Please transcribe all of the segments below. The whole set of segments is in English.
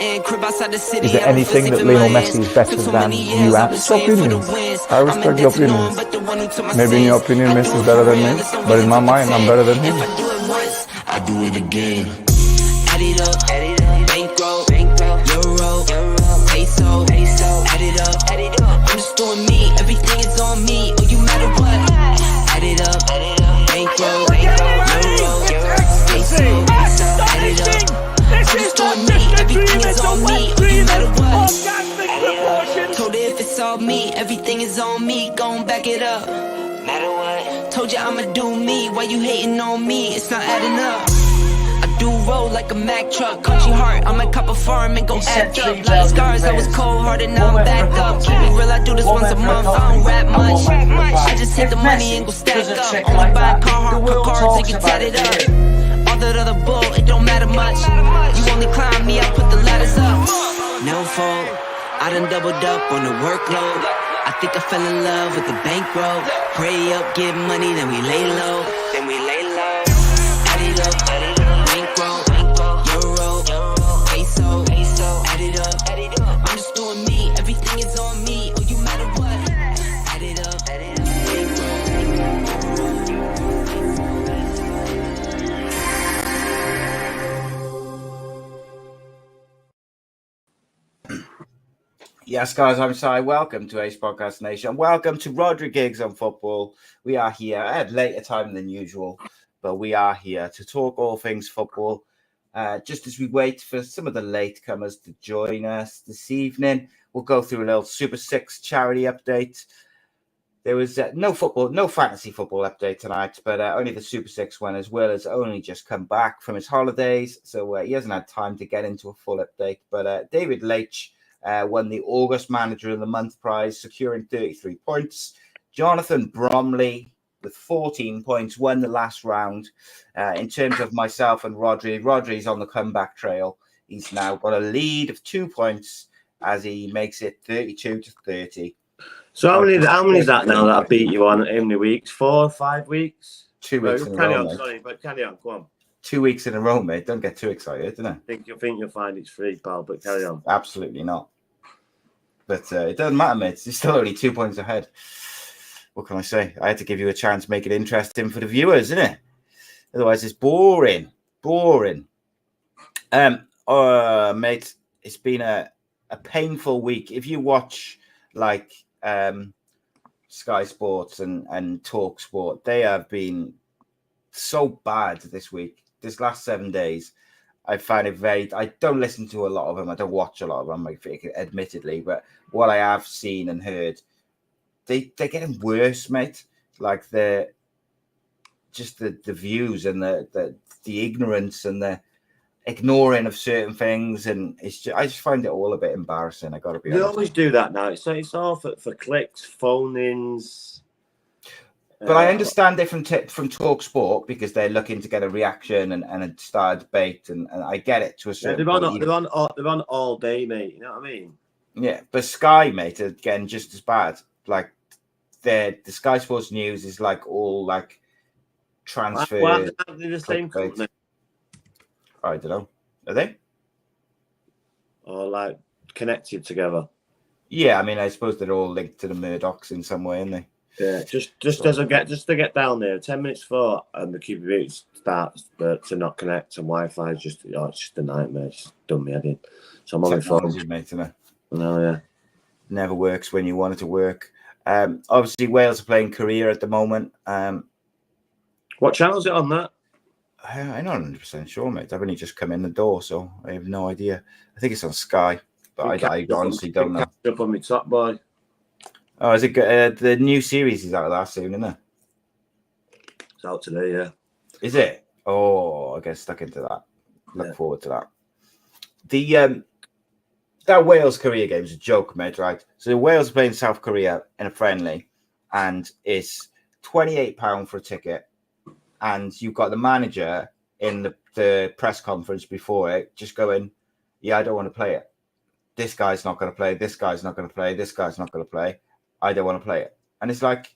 Is there anything that Lionel Messi is better than you at? It's opinions. I respect the opinions. Maybe in your opinion, Messi is better than me, but in my mind, I'm better than him. I do it again. Add it up, bankroll, euro, peso, add it up. I'm just doing me, everything is on me. Oh, you matter what? Add it up, bankroll, euro, peso, add it up. I'm just doing me, everything is on me. Oh, you matter what? Told her if it's all me, everything is on me. Gon' back it up. Matter what? Told you I'ma do me. Why you hating on me? It's not adding up. Do roll like a Mack truck, country heart. I might cop a farm and go act up. Like scars, I was cold hearted, now I'm back up. Keep it real, I do this once a month. I don't rap much. I just hit the money and go stack up. Only buy car cards and get tatted up. All that other bull, it don't matter much. You only climb me, I put the ladders up. No fault, I done doubled up on the workload. I think I fell in love with the bankroll. Pray up, get money, then we lay low. Add it up, euro, peso, add it up. I'm just doing me, everything is on me. Oh, you matter what? Add it up, Yes, guys, I'm Si. Welcome to Ace Podcast Nation. Welcome to Rhodri Giggs on football. We are here at later time than usual, but we are here to talk all things football. Just as we wait for some of the latecomers to join us this evening, we'll go through a little Super 6 charity update. There was no fantasy football update tonight, but only the Super 6 one, as well as only just come back from his holidays, so he hasn't had time to get into a full update. But David Leitch won the August Manager of the Month prize, securing 33 points. Jonathan Bromley, with 14 points, won the last round. In terms of myself and Rodri's on the comeback trail. He's now got a lead of 2 points as he makes it 32-30. So how many is that now that I beat you on? How many weeks? 4 or 5 weeks? 2 weeks in a row, mate. Sorry, but carry on. Go on. 2 weeks in a row, mate. Don't get too excited, don't I? Think you'll find it's free, pal, but carry on. Absolutely not. But it doesn't matter, mate. You're still only 2 points ahead. What can I say? I had to give you a chance to make it interesting for the viewers, isn't it? Otherwise, it's boring. Mate, it's been a painful week. If you watch like Sky Sports and Talk Sport, they have been so bad this week. This last 7 days, I find it very. I don't listen to a lot of them. I don't watch a lot of them, admittedly. But what I have seen and heard, they're getting worse, mate. Like the views and the ignorance and the ignoring of certain things, and I just find it all a bit embarrassing. I got to be honest. They always do that now. It's all for clicks, phone-ins. But I understand it from Talk Sport because they're looking to get a reaction and start a debate, and I get it to a certain point. They're on all day, mate. You know what I mean? Yeah, but Sky, mate, are getting just as bad. Like the Sky Sports News is like all like transfer. Why are they the same company? I don't know. Are they? Or like connected together? Yeah, I mean, I suppose they're all linked to the Murdochs in some way, aren't they? Yeah, just to get down there, 10 minutes for and the QB starts to not connect and Wi-Fi is just it's just a nightmare. It's just done me head in. So I'm on my phone. Mate, isn't it? No, yeah. Never works when you want it to work. Obviously, Wales are playing Korea at the moment. What channel is it on that? I'm not 100% sure, mate. I've only just come in the door, so I have no idea. I think it's on Sky, but I honestly don't know. Catch up on my top boy. Oh, is it good? The new series is out that soon, isn't it? It's out today, yeah. Is it? Oh, I get stuck into that. Look forward to that. The that Wales Korea game is a joke, mate. Right? So Wales are playing South Korea in a friendly, and it's £28 for a ticket. And you've got the manager in the press conference before it just going, yeah, I don't want to play it. This guy's not going to play. This guy's not going to play. This guy's not going to play. I don't want to play it. And it's like,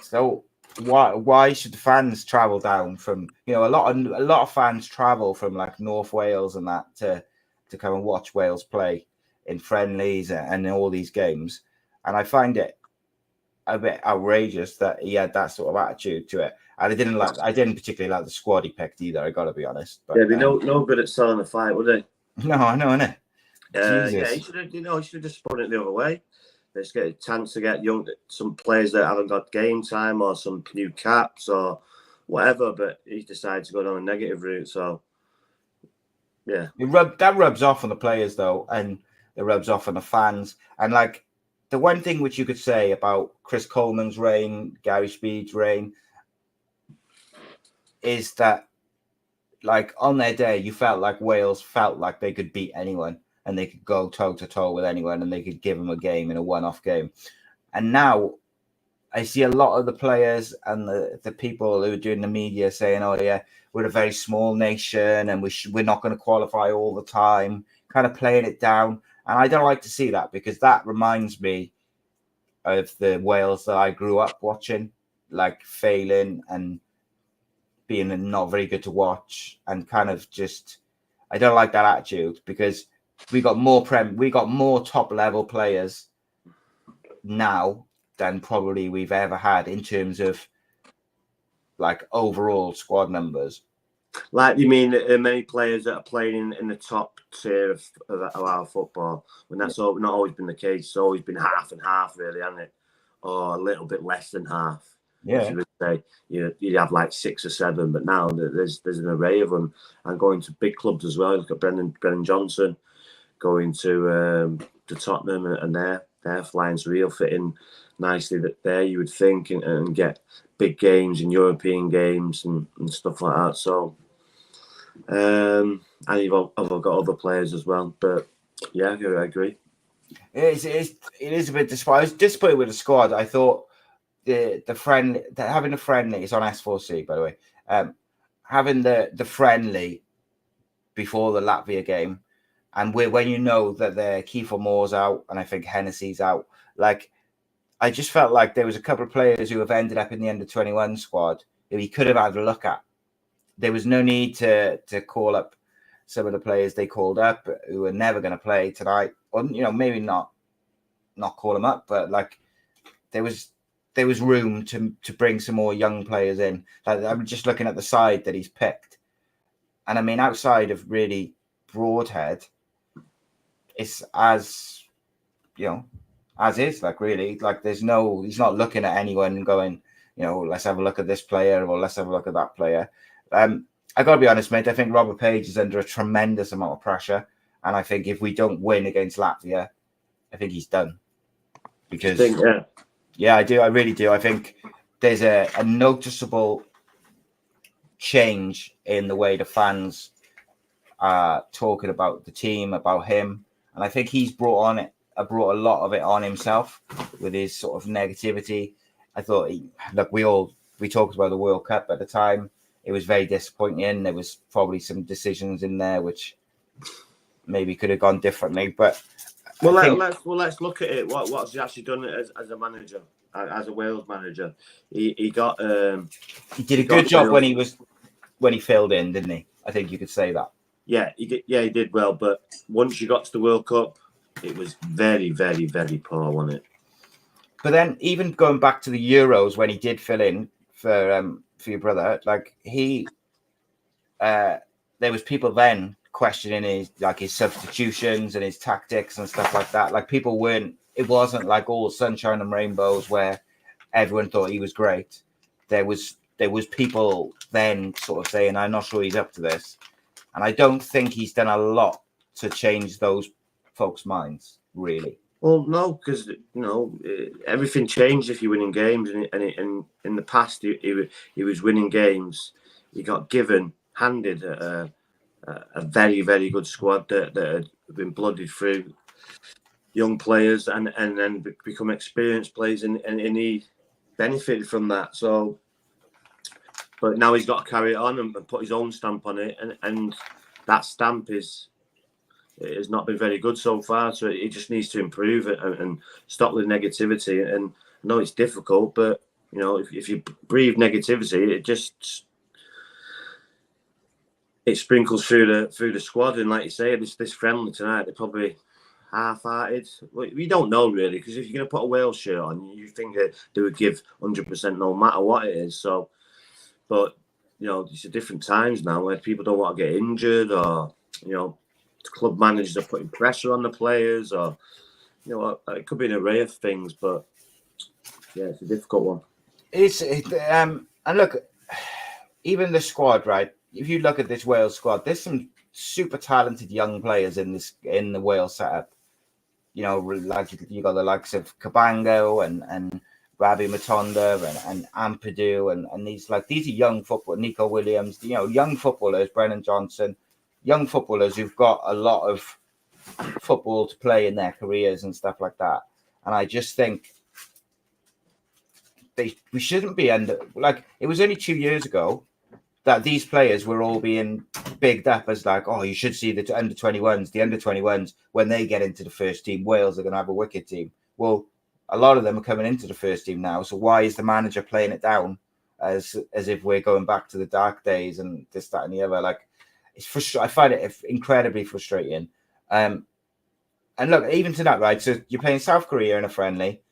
so why should the fans travel down from, a lot of fans travel from like North Wales and that to to come and watch Wales play in friendlies and in all these games, and I find it a bit outrageous that he had that sort of attitude to it. And I didn't particularly like the squad he picked either. I got to be honest. But yeah, they no good at selling the fight, would they? no, I know, innit? Yeah, he should have just spun it the other way. Let's get a chance to get some players that haven't got game time or some new caps or whatever. But he decided to go down a negative route. So yeah, that rubs off on the players though, and it rubs off on the fans. And like the one thing which you could say about Chris Coleman's reign, Gary Speed's reign, is that like on their day, you felt like Wales felt like they could beat anyone and they could go toe to toe with anyone and they could give them a game in a one-off game. And now I see a lot of the players and the people who are doing the media saying, oh yeah, we're a very small nation and we're not going to qualify all the time, kind of playing it down. And I don't like to see that because that reminds me of the Wales that I grew up watching, like failing and being not very good to watch, and kind of just, I don't like that attitude because we got more top level players now than probably we've ever had in terms of like overall squad numbers. Like you mean many players that are playing in the top tier of our football, when that's not always been the case. It's always been half and half, really, hasn't it? Or a little bit less than half. Yeah, you would say you'd have like 6 or 7, but now there's an array of them, and going to big clubs as well. You've got Brennan Johnson going to Tottenham, and they're flying, so he'll fit in nicely there, you would think, and get big games and European games and stuff like that. So, and you've got other players as well. But yeah, I agree. It is a bit disappointed with the squad. I thought having the friendly, it's on S4C by the way. Having the friendly before the Latvia game, and when you know that the Kiefer Moore's out and I think Hennessy's out, like I just felt like there was a couple of players who have ended up in the under-21 squad who he could have had a look at. There was no need to call up some of the players they called up who are never going to play tonight, or maybe not call them up, but like there was room to bring some more young players in. Like I'm just looking at the side that he's picked, and I mean outside of really Broadhead, it's as is, like really, like he's not looking at anyone and going, let's have a look at this player or let's have a look at that player. I got to be honest, mate. I think Robert Page is under a tremendous amount of pressure, and I think if we don't win against Latvia, I think he's done. Because yeah, I do. I really do. I think there's a noticeable change in the way the fans are talking about the team, about him, and I think he's brought a lot of it on himself with his sort of negativity. I thought we talked about the World Cup at the time. It was very disappointing. There was probably some decisions in there which maybe could have gone differently. But let's look at it. What's he actually done as a manager, as a Wales manager? He got he did a good job when he filled in, didn't he? I think you could say that. Yeah, he did. Yeah, he did well. But once you got to the World Cup, it was very, very, very poor, wasn't it? But then, even going back to the Euros when he did fill in for your brother, like there was people then questioning his substitutions and his tactics and stuff like that. Like it wasn't like all sunshine and rainbows where everyone thought he was great. There was people then sort of saying, I'm not sure he's up to this. And I don't think he's done a lot to change those folks' minds, really. Well, no, because everything changed if you're winning games, and in the past he was winning games. He got handed a very, very good squad that had been blooded through young players and then become experienced players, and he benefited from that. So, but now he's got to carry it on and put his own stamp on it, and that stamp has not been very good so far. So he just needs to improve it and stop the negativity. And I know it's difficult, but if you breathe negativity, it just it sprinkles through the squad, and like you say, this friendly tonight, they're probably half-hearted. Well, you don't know really, because if you're going to put a Wales shirt on, you think that they would give 100% no matter what it is. So, but it's a different times now where people don't want to get injured, or club managers are putting pressure on the players, or it could be an array of things. But yeah, it's a difficult one. And look, even the squad, right? If you look at this Wales squad, there's some super talented young players in the Wales setup. Like you got the likes of Cabango and Rabi Matonda and Ampadu and these are young football, Nico Williams, young footballers, Brennan Johnson, young footballers who've got a lot of football to play in their careers and stuff like that. And I just think we shouldn't be it was only 2 years ago that these players were all being bigged up as you should see the under-21s. The under-21s, when they get into the first team, Wales are going to have a wicked team. Well, a lot of them are coming into the first team now. So why is the manager playing it down as if we're going back to the dark days and this, that, and the other? It's frustrating. I find it incredibly frustrating. And look, even to that, right? So you're playing South Korea in a friendly.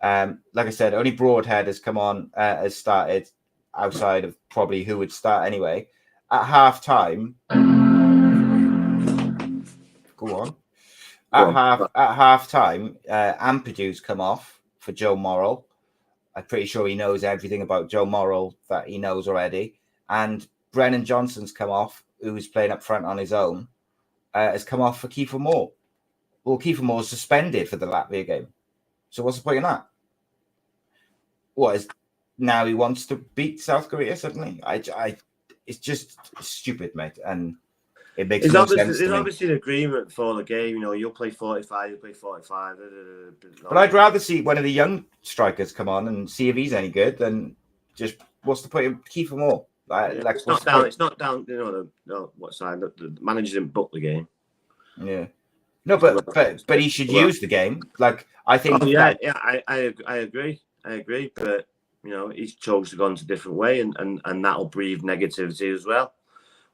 Like I said, only Broadhead has come on, has started, outside of probably who would start anyway. At half time, go on. At half time, Ampadu's come off for Joe Morrell. I'm pretty sure he knows everything about Joe Morrell that he knows already. And Brennan Johnson's come off, who's playing up front on his own, has come off for Kiefer Moore. Well, Kiefer Moore's suspended for the Latvia game. So what's the point in that? What is now he wants to beat South Korea suddenly? It's just stupid, mate, and it makes no sense. There's obviously an agreement for the game. You'll play 45, you'll play 45. But I'd rather see one of the young strikers come on and see if he's any good than just what's the point of Kiefer Moore? It's not down. It's not down. What side? The manager didn't book the game. Yeah. No, but he should use the game. I think. I agree. But he's chose to go into a different way, and that'll breed negativity as well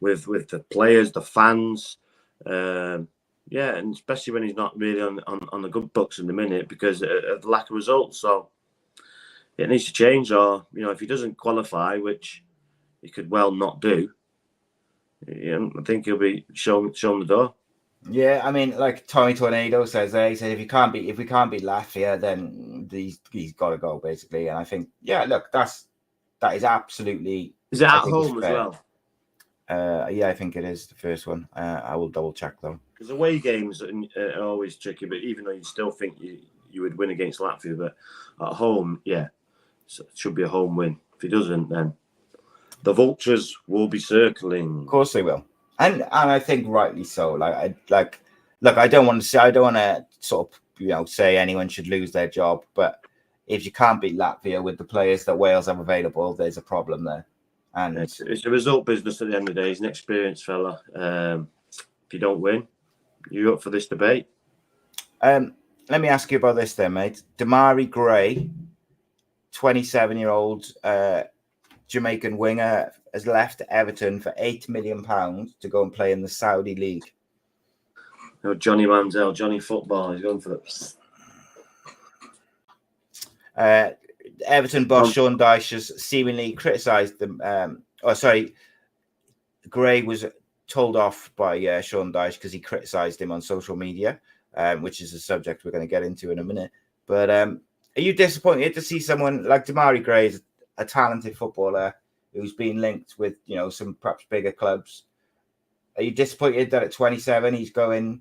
with the players, the fans. And especially when he's not really on the good books in the minute because of the lack of results. So it needs to change, or if he doesn't qualify, which he could well not do, I think he'll be shown the door. Yeah, I mean, like Tommy Tornado says there, he said if we can't beat Latvia, then he's got to go basically. And I think, look, that is absolutely. Is it at home as well? Yeah, I think it is the first one. I will double check though. Because away games are always tricky, but even though you still think you would win against Latvia, but at home, so it should be a home win. If he doesn't, then the vultures will be circling. Of course they will. And I think rightly so. Look, I don't want to sort of say anyone should lose their job, but if you can't beat Latvia with the players that Wales have available, there's a problem there. And it's a result business at the end of the day. He's an experienced fella. If you don't win, you're up for this debate. Let me ask you about this then, mate. Demarai Gray, 27-year-old Jamaican winger, has left Everton for £8 million to go and play in the Saudi league. Johnny Manziel, Johnny Football, he's going for it. Everton boss Sean Dyche has seemingly criticised them. Gray was told off by Sean Dyche because he criticised him on social media, which is a subject we're going to get into in a minute. But are you disappointed to see someone like Demarai Gray, is a talented footballer who's been linked with, some perhaps bigger clubs? Are you disappointed that at 27 he's going,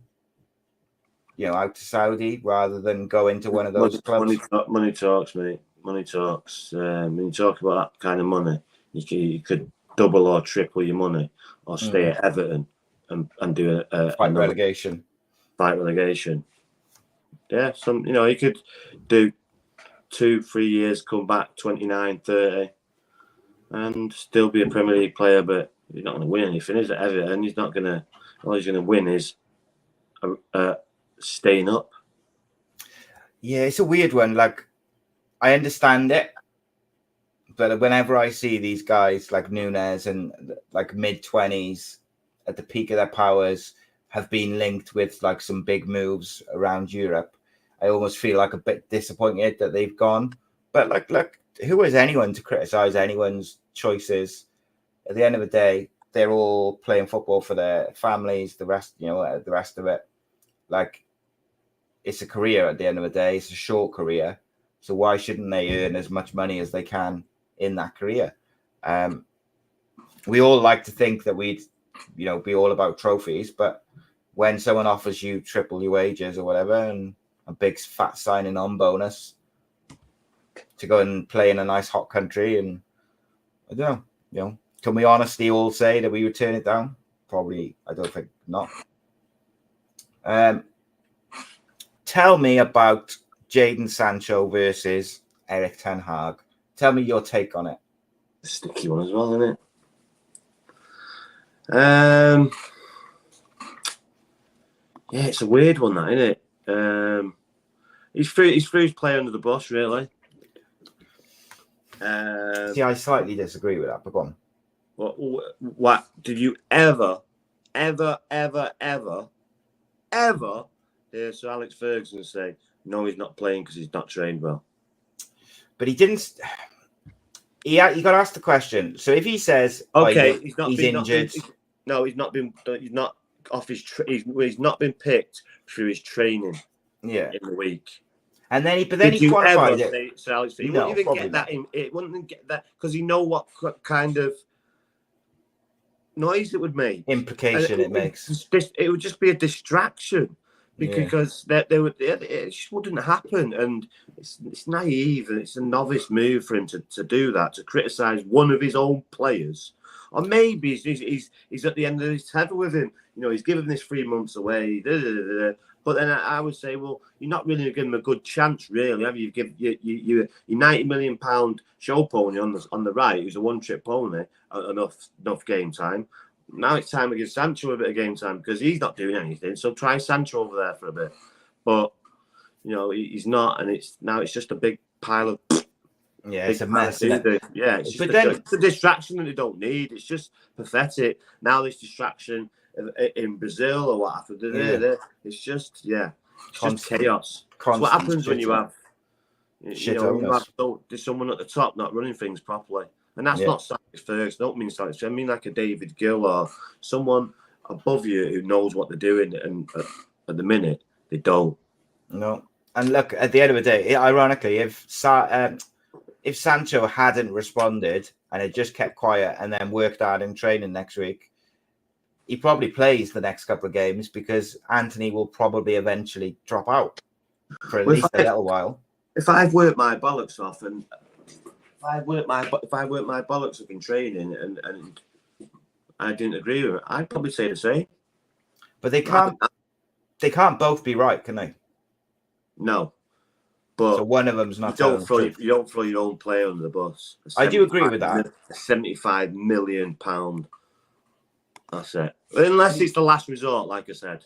out to Saudi rather than go into one of those clubs? Money talks, mate. Money talks. When you talk about that kind of money, you could double or triple your money, or stay at Everton and do fight relegation. Fight relegation. Yeah, you could do 2-3 years, come back 29, 30. And still be a Premier League player, but he's not going to win anything, is it? Everton, he's not going to. All he's going to win is staying up. Yeah, it's a weird one. I understand it, but whenever I see these guys like Nunes and mid-20s at the peak of their powers have been linked with like some big moves around Europe. I almost feel like a bit disappointed that they've gone. But like, look, who is anyone to criticize anyone's choices? At the end of the day, they're all playing football for their families. The rest, the rest of it, like, it's a career. At the end of the day, it's a short career. So why shouldn't they earn as much money as they can in that career? We all like to think that we'd, be all about trophies, but when someone offers you triple your wages or whatever and a big fat signing on bonus to go and play in a nice hot country, and I don't know, can we honestly all say that we would turn it down? Probably, I don't think not. Tell me about Jadon Sancho versus Erik Ten Hag. Tell me your take on it. A sticky one as well, isn't it? Yeah, it's a weird one, that, isn't it? He's threw his play under the bus, really. See, I slightly disagree with that, but go on. What did you ever hear Sir Alex Ferguson say, no, he's not playing because he's not trained well? But he didn't. He got asked the question. So if he says, okay, he's injured. He's not been picked through his training. Yeah, in the week. And then he qualified it. Sir Alex, he no, wouldn't even get not. that. It wouldn't get that because he know what kind of noise it would make. Implication it makes. It would just be a distraction because it just wouldn't happen, and it's naive and it's a novice move for him to do that, to criticise one of his own players. Or maybe he's at the end of his tether with him. He's given this 3 months away. But then I would say, well, you're not really giving him a good chance, really, have you? Give your £90 million show pony on the right, who's a one-trick pony, enough game time. Now it's time to give Sancho a bit of game time because he's not doing anything. So try Sancho over there for a bit. But he's not, and it's just a big pile of. Yeah, it's a mess. Isn't it? Yeah, it's a distraction that they don't need. It's just pathetic. Now this distraction in Brazil or what happened? It's just chaos. It's what happens when you have there's someone at the top not running things properly, and that's not Alex Ferguson. I don't mean Alex. I mean like a David Gill or someone above you who knows what they're doing, and at the minute they don't. No, and look, at the end of the day, ironically, if Sancho hadn't responded and had just kept quiet and then worked hard in training next week, he probably plays the next couple of games because Anthony will probably eventually drop out for at least a little while. If I've worked my bollocks off and if I worked my bollocks off in training and I didn't agree with it, I'd probably say the same. But they can't both be right, can they? No. But so one of them's not. You don't throw your own player under the bus. I do agree with that. A £75 million asset, unless it's the last resort, like I said.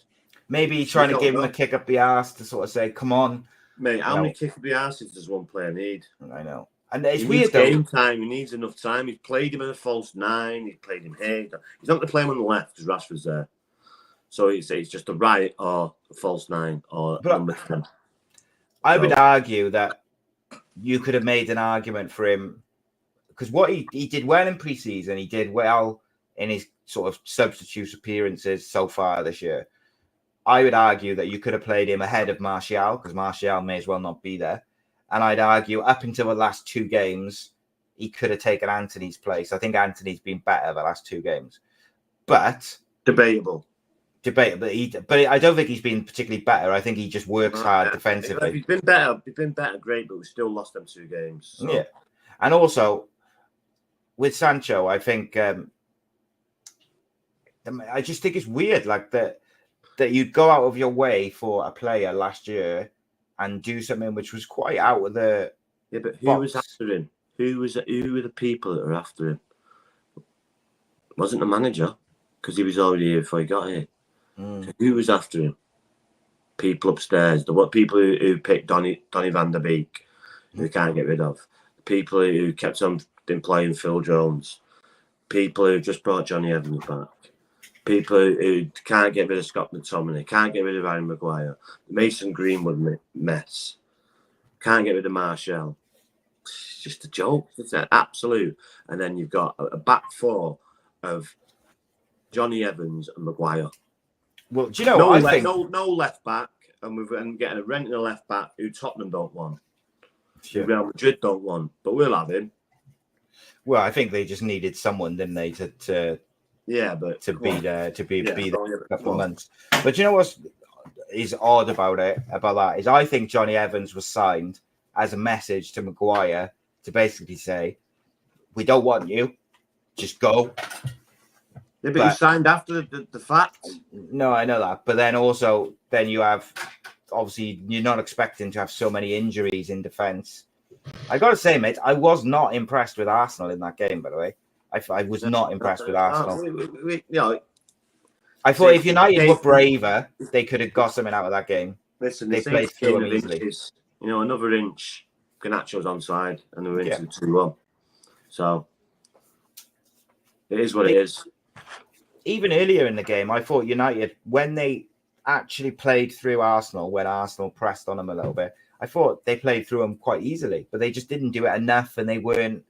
Maybe trying to give him a kick up the arse to sort of say, "Come on, mate." How many kick up the arses does one player need? I know, and it's weird. Needs game time. He needs enough time. He's played him as a false 9. He's played him here. He's not going to play him on the left because Rashford's there. So it's just a right or a false 9 or number 10. I would argue that you could have made an argument for him because what he did well in pre-season, he did well in his sort of substitute appearances so far this year. I would argue that you could have played him ahead of Martial because Martial may as well not be there. And I'd argue up until the last 2 games, he could have taken Anthony's place. I think Anthony's been better the last 2 games. But debatable. But I don't think he's been particularly better. I think he just works hard defensively. If he's been better, great, but we still lost them 2 games. So. Yeah. And also with Sancho, I think I just think it's weird, like that you'd go out of your way for a player last year and do something which was quite out of the but who box. Was after him? Who were the people that were after him? It wasn't the manager because he was already here before he got here. So who was after him? People upstairs. People who picked Donny van der Beek, who they can't get rid of. People who kept on employing Phil Jones. People who just brought Johnny Evans back. People who can't get rid of Scott McTominay, can't get rid of Harry Maguire, Mason Greenwood mess, can't get rid of Martial. It's just a joke. It's an absolute. And then you've got a back four of Johnny Evans and Maguire. Well, do you know what I think? No left back, and we're getting a renting a left back who Tottenham don't want, Sure. who Real Madrid don't want, but we'll have him. Well, I think they just needed someone, didn't they, to be there a couple of months. But you know what is odd about that is I think Johnny Evans was signed as a message to Maguire to basically say, we don't want you, just go. Yeah, but he signed after the fact. No, I know that. But then you have, obviously, you're not expecting to have so many injuries in defence. I got to say, mate, I was not impressed with Arsenal in that game, by the way. I was not impressed with Arsenal. I thought if United were braver, they could have got something out of that game. Listen, they played through them easily. Inches, another inch, Garnacho's onside, and they were into the 2-1. So, it is what it is. Even earlier in the game, I thought United, when they actually played through Arsenal, when Arsenal pressed on them a little bit, I thought they played through them quite easily, but they just didn't do it enough, and they weren't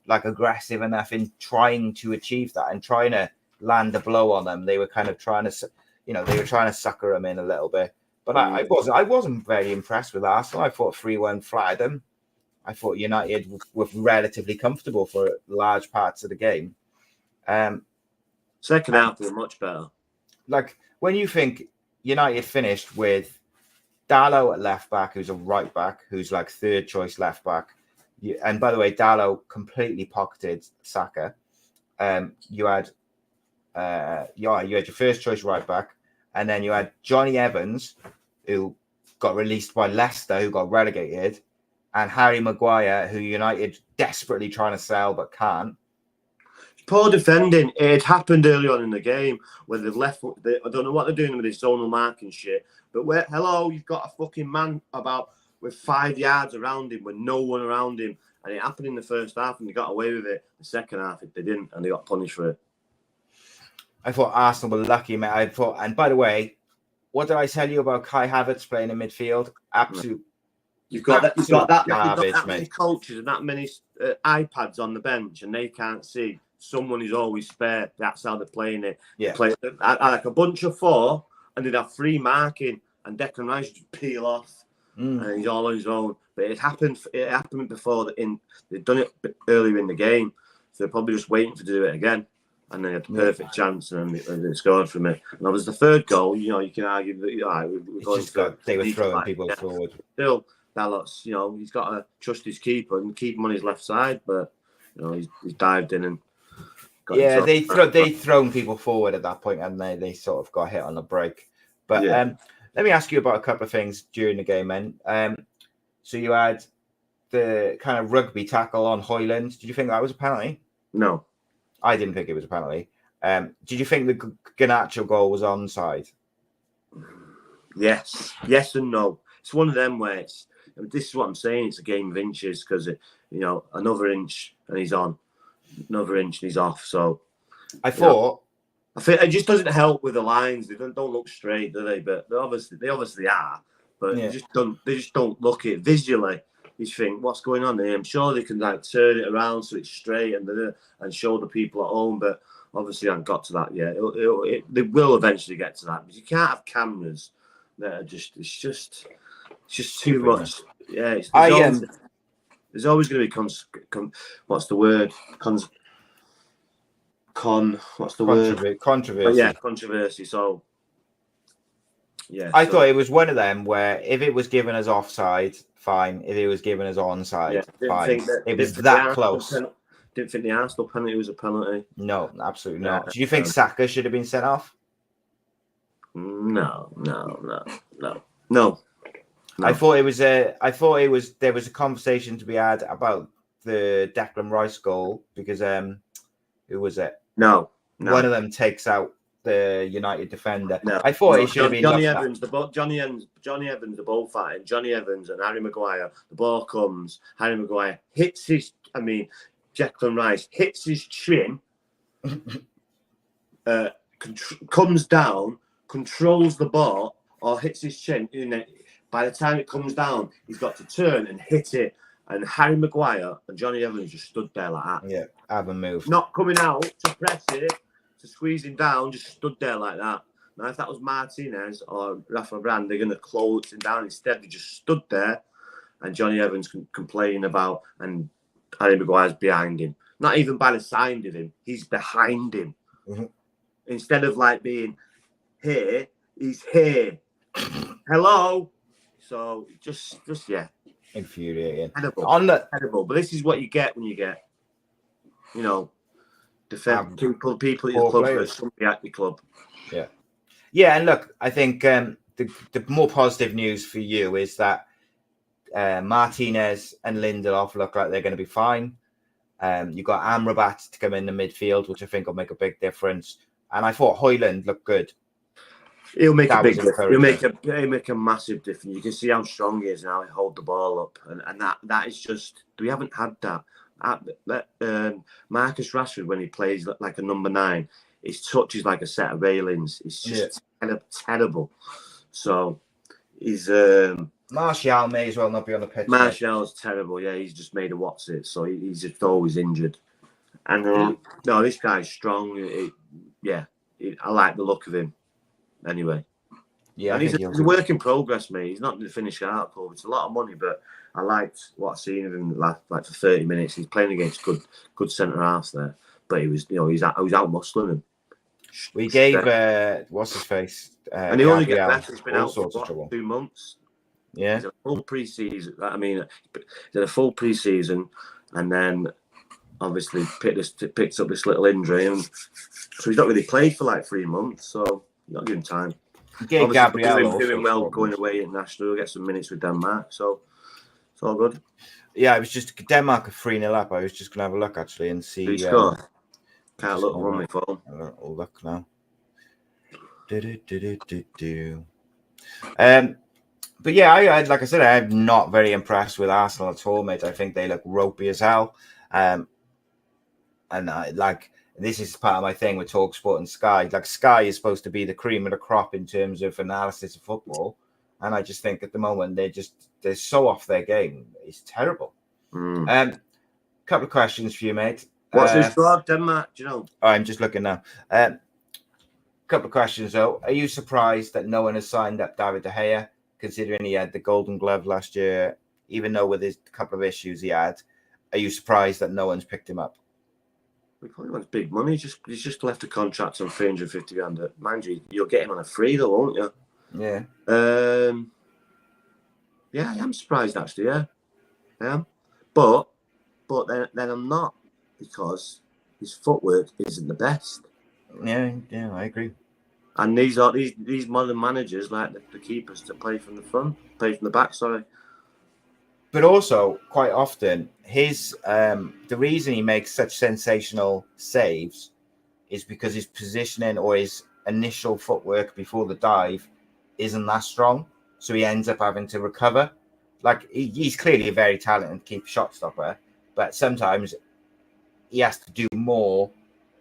aggressive enough in trying to achieve that and trying to land a blow on them. They were kind of trying to, they were trying to sucker them in a little bit. But I wasn't very impressed with Arsenal. I thought 3-1 flattered them. I thought United were relatively comfortable for large parts of the game. Second half was much better. When you think United finished with Dalot at left back, who's a right back, who's third choice left back. And by the way, Dalot completely pocketed Saka. You had your first choice right back, and then you had Johnny Evans, who got released by Leicester, who got relegated, and Harry Maguire, who United desperately trying to sell but can't. Poor defending. It happened early on in the game where they left. I don't know what they're doing with this zonal marking shit. But you've got a fucking man with 5 yards around him, with no one around him, and it happened in the first half, and they got away with it. The second half, they didn't, and they got punished for it. I thought Arsenal were lucky, mate. And by the way, what did I tell you about Kai Havertz playing in midfield? Absolute. You've got that garbage, many coaches and that many iPads on the bench, and they can't see. Someone is always spare. That's how they're playing it. Yeah. They play like a bunch of four, and they'd have free marking, and Declan Rice would peel off, and he's all on his own. But it happened before. They'd done it earlier in the game, so they're probably just waiting to do it again. And they had the perfect chance, and they scored from it. And that was the third goal. You can argue that they were throwing people forward. Still, Dalot's, he's got to trust his keeper and keep him on his left side. But he's dived in and. They'd thrown people forward at that point, and they sort of got hit on the break. But let me ask you about a couple of things during the game, then. So you had the kind of rugby tackle on Højlund. Did you think that was a penalty? No. I didn't think it was a penalty. Did you think the Garnacho goal was onside? Yes and no. It's one of them where this is what I'm saying. It's a game of inches because another inch and he's on. Another inch and he's off. So I thought I think it just doesn't help with the lines. They don't look straight, do they? But they obviously are. But they just don't look it visually. You think, what's going on here? I'm sure they can turn it around so it's straight and show the people at home. But obviously, I haven't got to that yet. They will eventually get to that. But you can't have cameras that are just. It's just too much. Yeah. There's always going to be what's the word? What's the word? Controversy. Yeah, controversy. So, yeah. I thought it was one of them where if it was given as offside, fine. If it was given as onside, fine. It was that close. Didn't think the Arsenal penalty was a penalty. No, absolutely not. Do you think Saka should have been sent off? No. I thought it was there was a conversation to be had about the Declan Rice goal because who was it? No. One of them takes out the United defender. No. I thought it should have been Johnny Evans, the ball fighting. Johnny Evans and Harry Maguire. The ball comes. Harry Maguire hits Declan Rice hits his chin. comes down, controls the ball, or hits his chin. By the time it comes down, he's got to turn and hit it. And Harry Maguire and Johnny Evans just stood there like that. Yeah, haven't moved. Not coming out to press it, to squeeze him down, just stood there like that. Now, if that was Martinez or Rafa Brand, they're going to close him down. Instead, they just stood there, and Johnny Evans complaining about, and Harry Maguire's behind him. Not even by the side of him, he's behind him. Mm-hmm. Instead of like being here, he's here. Hello. So just yeah. Infuriating. Terrible. But this is what you get when you get, defend people at your club for somebody at your club. Yeah. Yeah, and look, I think the more positive news for you is that Martinez and Lindelof look like they're going to be fine. You've got Amrabat to come in the midfield, which I think will make a big difference. And I thought Højlund looked good. He'll make a big difference. He'll make a massive difference. You can see how strong he is and how he hold the ball up, and that is just, we haven't had that. Marcus Rashford, when he plays like a number 9, his touch is like a set of railings. It's just terrible. So he's Martial may as well not be on the pitch. Martial's terrible. Yeah, he's just made a what's it. So he's just always injured. And no, this guy's strong. I like the look of him. Anyway, yeah, and he's a work in progress, mate. He's not the finished article. It's a lot of money, but I liked what I've seen of him like for 30 minutes. He's playing against good centre halves there, but he was, I was out muscling him. We gave what's his face, and he only gets better. He's been out for 2 months. Yeah, he's a full pre-season. I mean, he's had a full pre-season, and then obviously picked up this little injury, and so he's not really played for like 3 months. So. Not giving time. Gabriel doing well going away international. We'll get some minutes with Denmark, so it's all good. Yeah, I was just Denmark are 3-0 up. I was just gonna have a look actually and see. Who scored? Can't look on my phone. I'll look now. But yeah, I like I said, I'm not very impressed with Arsenal at all, mate. I think they look ropey as hell. And I like. This is part of my thing with TalkSport and Sky. Like Sky is supposed to be the cream of the crop in terms of analysis of football, and I just think at the moment they're so off their game. It's terrible. Couple of questions for you, mate. What's his squad, Denmark? Do you know? I'm just looking now. Couple of questions though. Are you surprised that no one has signed up David De Gea, considering he had the Golden Glove last year, even though with his couple of issues he had? Are you surprised that no one's picked him up? He probably wants big money. He's just left a contract on 350 grand. Mind you, you'll get him on a free though, won't you? Yeah. Yeah, I am surprised actually. Yeah, I am. But then I'm not, because his footwork isn't the best. Yeah, I agree. And these modern managers like the keepers to play from the front, play from the back. Sorry. But also, quite often, his the reason he makes such sensational saves is because his positioning or his initial footwork before the dive isn't that strong. So he ends up having to recover. Like, he's clearly a very talented keeper shot stopper, but sometimes he has to do more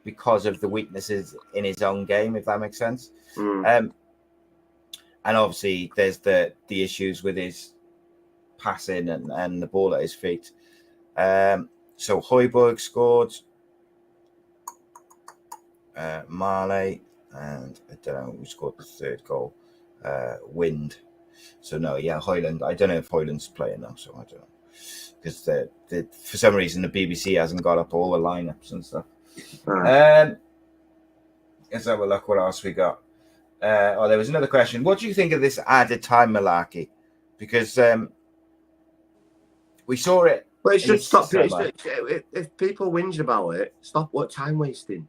because of the weaknesses in his own game, if that makes sense. And obviously, there's the issues with his passing and the ball at his feet. So Højbjerg scored, Marley, and I don't know who scored the third goal. Wind. So no, yeah, Højlund. I don't know if Højlund's playing now, so I don't know, because for some reason the BBC hasn't got up all the lineups and stuff. Let's have a look. What else we got? There was another question. What do you think of this added time malarkey? Because we saw it. Well, it should stop. If people whinge about it, stop. What time wasting?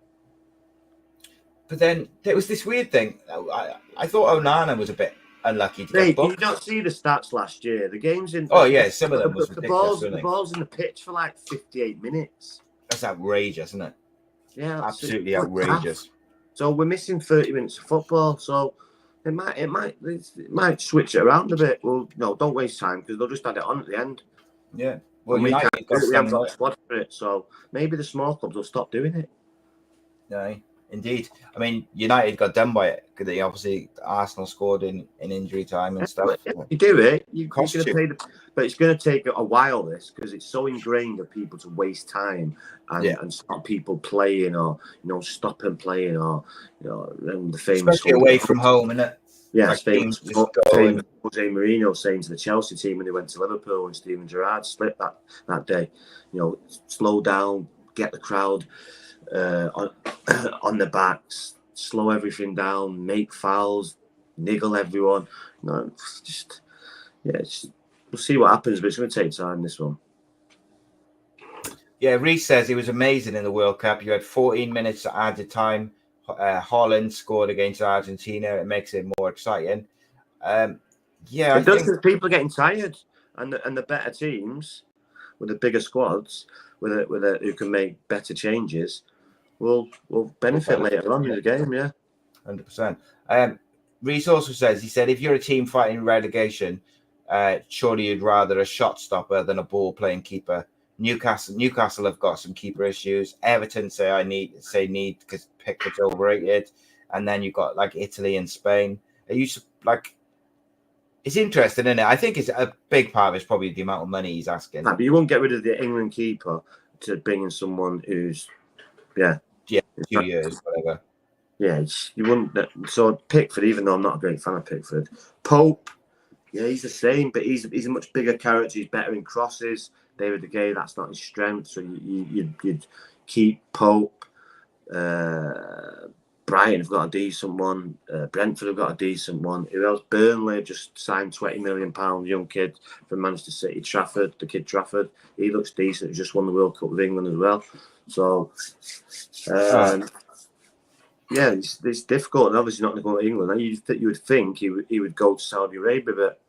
But then there was this weird thing. I thought Onana was a bit unlucky to get booked. Did you not see the stats last year? The games in. Oh yeah, some of them was ridiculous. The ball's in the pitch for like 58 mintes. That's outrageous, isn't it? Yeah, absolutely outrageous. So we're missing 30 minutes of football. So it might switch it around a bit. Well, no, don't waste time, because they'll just add it on at the end. Yeah. Well, we haven't got a squad for it, so maybe the small clubs will stop doing it. Yeah. Indeed. I mean, United got done by it because obviously Arsenal scored in injury time and stuff. You do it. You're going Cost to you. pay but it's going to take a while, this, because it's so ingrained of people to waste time and stop people playing, or stop them playing, or and the famous Especially away from home, innit? Yeah, Like famous teams just go and... Jose Mourinho saying to the Chelsea team when they went to Liverpool and Steven Gerrard slipped that day, slow down, get the crowd on the backs, slow everything down, make fouls, niggle everyone. We'll see what happens, but it's going to take time, this one. Yeah, Reece says he was amazing in the World Cup. You had 14 minutes added time. Holland scored against Argentina. It makes it more exciting. I think people are getting tired, and the better teams with the bigger squads, who can make better changes, will benefit later on in the game. Yeah, 100%. Reece also says, he said, if you're a team fighting relegation, surely you'd rather a shot stopper than a ball playing keeper. Newcastle have got some keeper issues. Everton say need because Pickford's overrated, and then you've got like Italy and Spain. Are you like? It's interesting, isn't it? I think it's a big part of it's probably the amount of money he's asking. But you won't get rid of the England keeper to bring in someone who's 2 years, whatever. Yeah, you wouldn't. So Pickford, even though I'm not a great fan of Pickford, Pope, yeah, he's the same, but he's a much bigger character. He's better in crosses. David De Gea, that's not his strength. So you'd keep Pope. Brighton have got a decent one. Brentford have got a decent one. Who else? Burnley just signed £20 million young kid from Manchester City, Trafford. He looks decent. He just won the World Cup with England as well. So, it's difficult, and obviously not going to go to England. You would think he would go to Saudi Arabia, but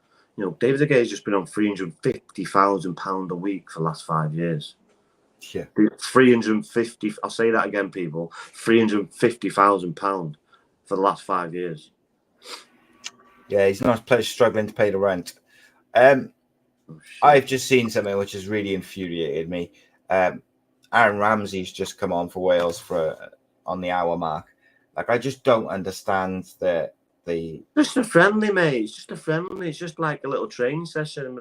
David De Gea has just been on £350,000 a week for the last 5 years. Yeah, 350. I'll say that again, people. £350,000 for the last 5 years. Yeah, he's not struggling to pay the rent. I've just seen something which has really infuriated me. Aaron Ramsey's just come on for Wales on the hour mark. Like, I just don't understand the. Just a friendly, mate. It's just a friendly. It's just like a little training session.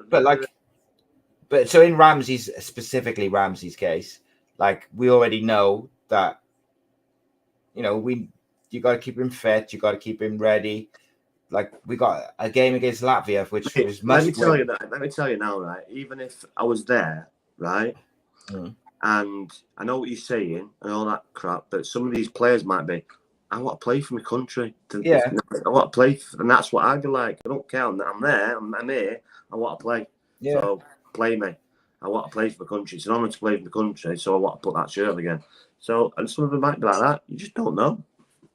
But so in specifically Ramsey's case, like, we already know that, you got to keep him fit. You got to keep him ready. Like, we got a game against Latvia, which was must win. Let me tell you now, right? Even if I was there, right, and I know what you're saying and all that crap, but some of these players might be, I want to play for my country. I want to play, and that's what I'd be like. I don't care. I'm there. I'm here. I want to play. Yeah. So play me. I want to play for the country. It's an honour to play for the country, so I want to put that shirt on again. So, and some of them might be like that. You just don't know.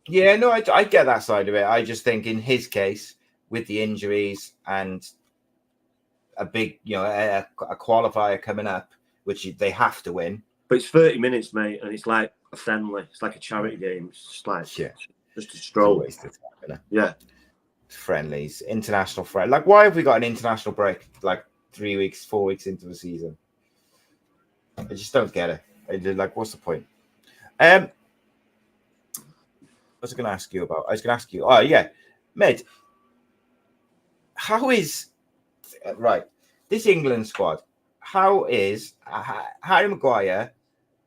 Yeah, no, I get that side of it. I just think in his case, with the injuries and a big, a qualifier coming up, which they have to win. But it's 30 minutes, mate, and it's like a friendly. It's like a charity game. It's just like just a stroll. Yeah. Friendlies, international friend. Like, why have we got an international break? Like 3 weeks, 4 weeks into the season. I just don't get it. Like, what's the point? What was I going to ask you about? I was going to ask you. Oh yeah, mate. How is this England squad? How is Harry Maguire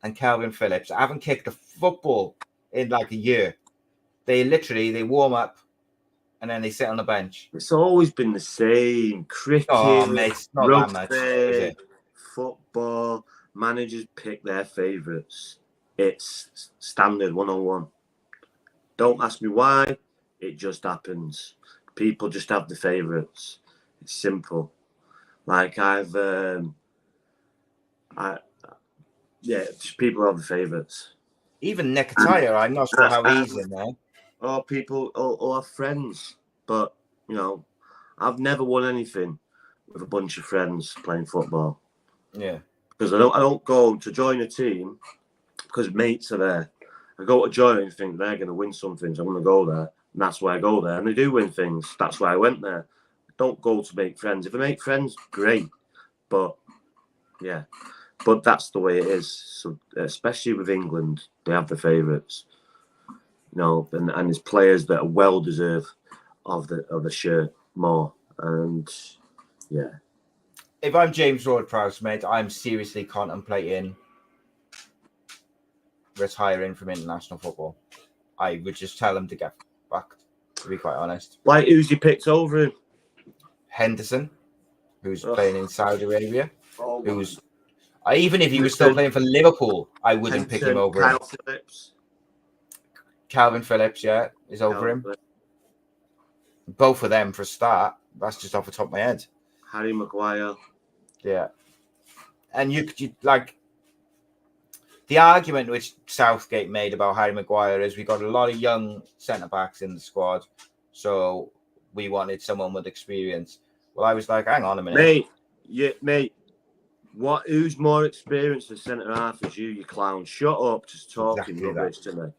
and Calvin Phillips haven't kicked a football in like a year? They warm up and then they sit on the bench. It's always been the same. Cricket, mate, it's not rugby, that much, is it? Football. Managers pick their favourites. It's standard 101. Don't ask me why. It just happens. People just have the favourites. It's simple. Like just people have the favourites. Even Nketiah, I'm not sure how he's in there. Or people or have friends. But, I've never won anything with a bunch of friends playing football. Yeah. Because I don't go to join a team because mates are there. I go to join and think they're going to win something, so I'm going to go there. And that's why I go there. And they do win things. That's why I went there. Don't go to make friends. If I make friends, great. But, yeah. But that's the way it is. So, especially with England, they have the favourites. and there's players that are well deserved of the shirt more. And yeah, if I'm James Ward-Prowse, mate, I'm seriously contemplating retiring from international football. I would just tell him to get back, to be quite honest. Like, who's he picked over him? Henderson, who's playing in Saudi Arabia, Oh, who's even if he was still playing for Liverpool, I wouldn't pick him over Kyle him. Phillips. Calvin Phillips, yeah, is over him. Phillips. Both of them for a start. That's just off the top of my head. Harry Maguire. Yeah. And you like the argument which Southgate made about Harry Maguire is we got a lot of young centre-backs in the squad, so we wanted someone with experience. Well, I was like, hang on a minute. Mate, who's more experienced as centre-half as you clown? Shut up, just talking Exactly rubbish to me.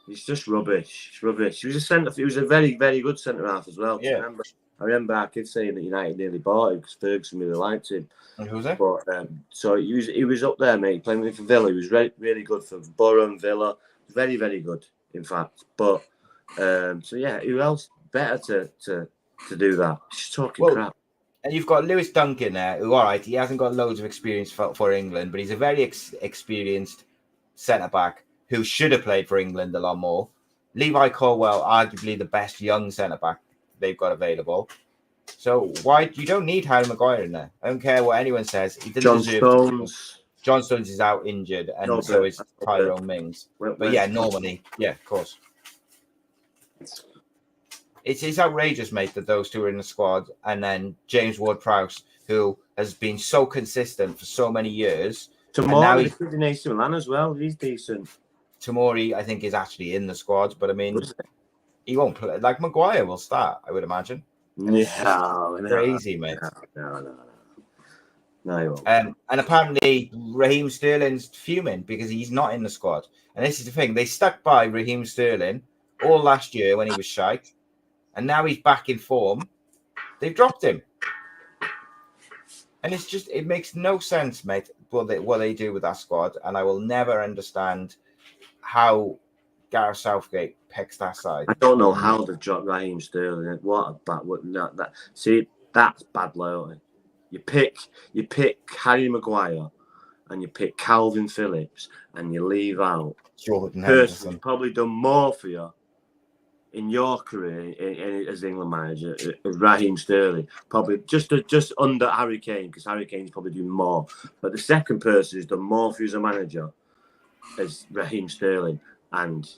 It's just rubbish. It's rubbish. He was a very, very good centre-half as well. Yeah. I remember our kids saying that United nearly bought him because Ferguson really liked him. And who's that? But so he was up there, mate, playing for Villa. He was really good for Borough and Villa. Very, very good, in fact. But so yeah, who else better to do that? Just talking crap. And you've got Lewis Dunk in there, who, all right, he hasn't got loads of experience for England, but he's a very experienced centre-back who should have played for England a lot more. Levi Colwill, arguably the best young centre-back they've got available. So why you don't need Harry Maguire in there? I don't care what anyone says. He didn't John deserve Stones. John Stones is out injured, and so is Tyrone Mings. But yeah, normally, yeah, of course. It's outrageous, mate, that those two are in the squad, and then James Ward-Prowse, who has been so consistent for so many years. Tomorrow he's in AC Milan as well. He's decent. Tomori, I think, is actually in the squad, but I mean, he won't play. Like Maguire will start, I would imagine. No, crazy, mate. No, he won't. And apparently Raheem Sterling's fuming because he's not in the squad. And this is the thing: they stuck by Raheem Sterling all last year when he was shite, and now he's back in form. They've dropped him, and it makes no sense, mate. What they do with that squad, and I will never understand how Gareth Southgate picks that side. I don't know how they've dropped Raheem Sterling. What a bad that. See, that's bad loyalty. You pick Harry Maguire and you pick Calvin Phillips and you leave out Jordan person Henderson. who's probably done more for you in your career as England manager, Raheem Sterling, probably just under Harry Kane, because Harry Kane's probably doing more. But the second person who's done more for you as a manager is Raheem Sterling, and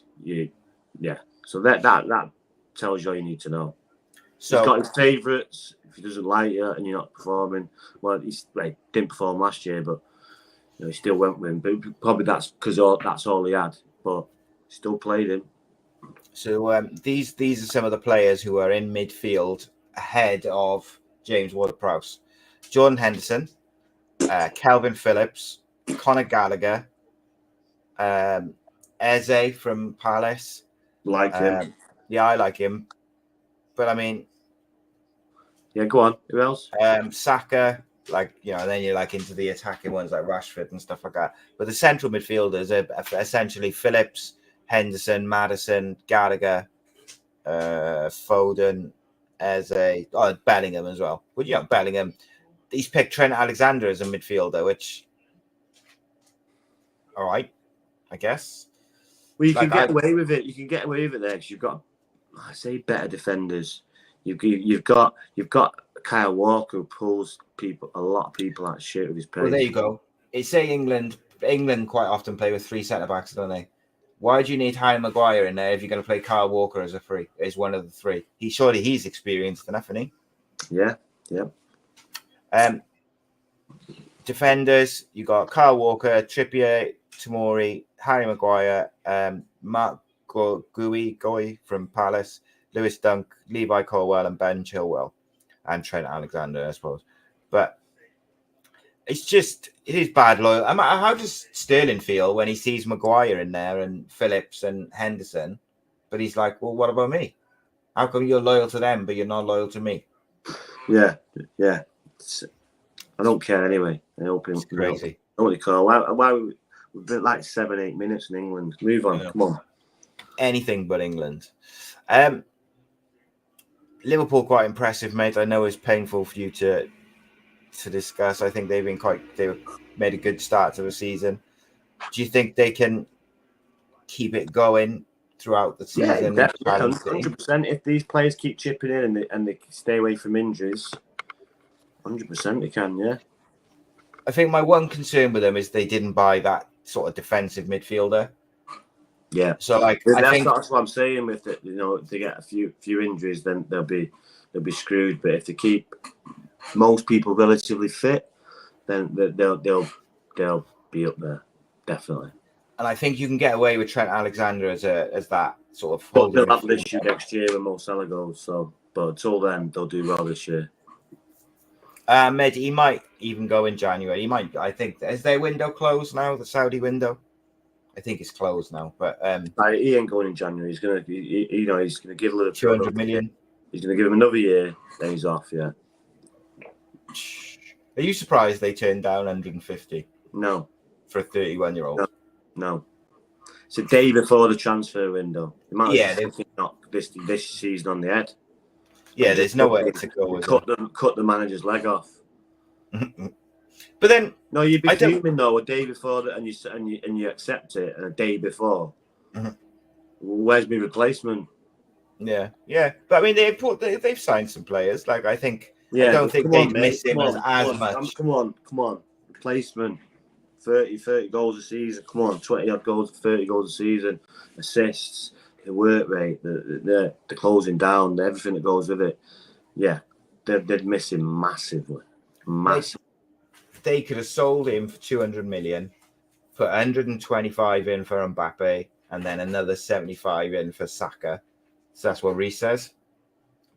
so that tells you all you need to know. So he's got his favourites. If he doesn't like you and you're not performing, well, he didn't perform last year, but he still went with him. But probably that's because that's all he had, but still played him. So these are some of the players who are in midfield ahead of James Ward-Prowse: Jordan Henderson, Calvin Phillips, Conor Gallagher, Eze from Palace. Like him. Yeah, I like him. But I mean, yeah, go on. Who else? Saka, then you're into the attacking ones like Rashford and stuff like that. But the central midfielders are essentially Phillips, Henderson, Maddison, Gallagher, Foden, Eze, Bellingham as well. But Bellingham, he's picked Trent Alexander as a midfielder, which, all right, I guess. Well, you can get away with it. You can get away with it there because you've got, I say, better defenders. You've got Kyle Walker who pulls a lot of people out of shit with his pace. Well, there you go. It's say England quite often play with three centre backs, don't they? Why do you need Harry Maguire in there if you're going to play Kyle Walker as one of the three? He's experienced enough, isn't he? Yeah. Defenders, you got Kyle Walker, Trippier, Tomori, Harry Maguire, Mark Gui from Palace, Lewis Dunk, Levi Colwill, and Ben Chilwell, and Trent Alexander, I suppose. But it is bad loyalty. How does Sterling feel when he sees Maguire in there and Phillips and Henderson? But he's like, well, what about me? How come you're loyal to them, but you're not loyal to me? Yeah. I don't care anyway. I hope it's crazy. Why we've been 7-8 minutes in England. Move on. Yeah. Come on. anything but England. Liverpool quite impressive, mate. I know it's painful for you to discuss. I think they made a good start to the season. Do you think they can keep it going throughout the season? Yeah, 100%. If these players keep chipping in and they stay away from injuries, 100% they can. Yeah. I think my one concern with them is they didn't buy that sort of defensive midfielder. Yeah. So like that's what I'm saying with it. You know, if they get a few injuries, then they'll be screwed. But if they keep most people relatively fit, then they'll be up there, definitely. And I think you can get away with Trent Alexander as that sort of. But they'll have an issue next year when Mo Salah goes. So, but until then, they'll do well this year. Med, he might even go in January. He might. I think is their window closed now? The Saudi window. I think it's closed now. But he ain't going in January. He's gonna, he's gonna give Liverpool 200 million. He's gonna give him another year. Then he's off. Yeah. Are you surprised they turned down 150? No. For a 31-year-old. No. It's a day before the transfer window. They not this season on the head. Yeah, there's nowhere to go. Cut the manager's leg off. But then, no, you'd be fuming though a day before that, and you accept it, and a day before. Mm-hmm. Where's my replacement? Yeah. But I mean, they've signed some players. Like I think, I don't think they miss him as much. Come on, replacement. 30 goals a season. Come on, 20-odd goals, 30 goals a season. Assists, the work rate, the closing down, everything that goes with it. Yeah, they'd miss him massively. They could have sold him for 200 million, put 125 in for Mbappe, and then another 75 in for Saka. So that's what Reece says.